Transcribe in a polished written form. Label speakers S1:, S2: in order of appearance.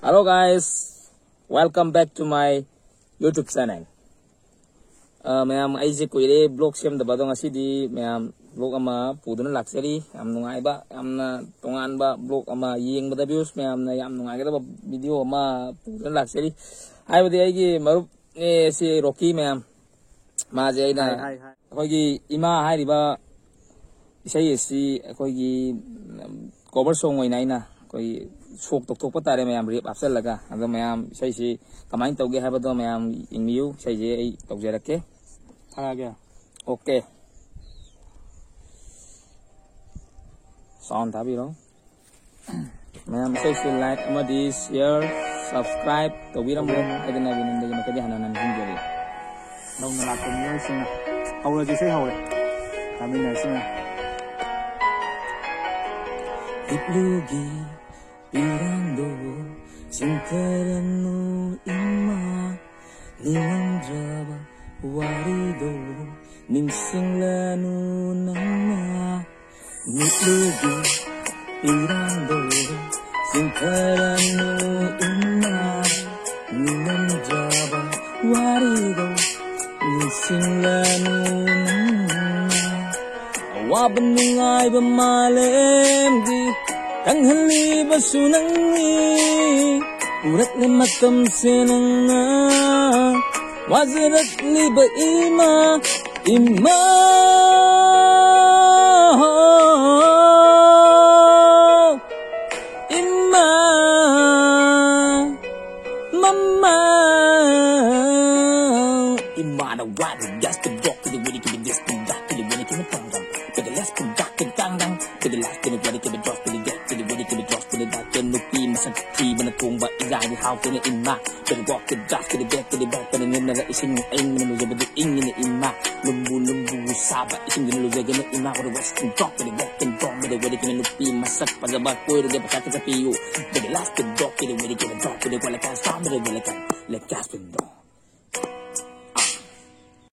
S1: Hello guys, welcome back to my YouTube channel. Mayam aise koire blog sem da badong asidi mayam blog ama puduna laksari am nungai ba amna tongan ba blog ama yeng ba views mayam na yam nungai ga video ama puduna laksari ai bodi ai gi marup si Rocky mayam ma je ai na khoi gi ima hai ri ba isai si khoi gi cover song oi nai na khoi sok tok tok pa tare mayam rip apsal laga ado mayam isai si kamai tauge hai ba do mayam ingmiu sai je ai tauge rakke
S2: Gaya.
S1: Okay. Sound thabi ro. Mayam say like amadi share subscribe to biram mo adina binun de makadi hananan hinjari.
S2: Đâu là lạc cùng nhau xin hầu là gì sẽ hầu này làm bên này xin
S1: Itlugi pirando sinkaranu imma niwandraba warido nimsinglanu nama Itlugi pirando sinkaranu imma niwandraba warido nimsinglanu nama Awabaningay ba malemdi Tanghali ba sunangi Urat na matam sinanga Wazarat li ba ima Ima Ima Mama Ima the water That's the rock to the witty to the disc to the witty to the tongue to the left to the tang dang to the left to the witty to the drop to the get to the witty to the drop to the dark to the pi masan pi mana tung ba izai ni how to the inma to the walk to the dark to the get to the back to the nina la isin ing mana lu ba ing ni inma lumbu saba isin ni lu ga ni inma ko the west to drop to the get to drop to the witty to the pi masak pa ba ko the pa ta pi you to the last to drop to the witty to the drop to the wala ka stop to the wala ka let gas to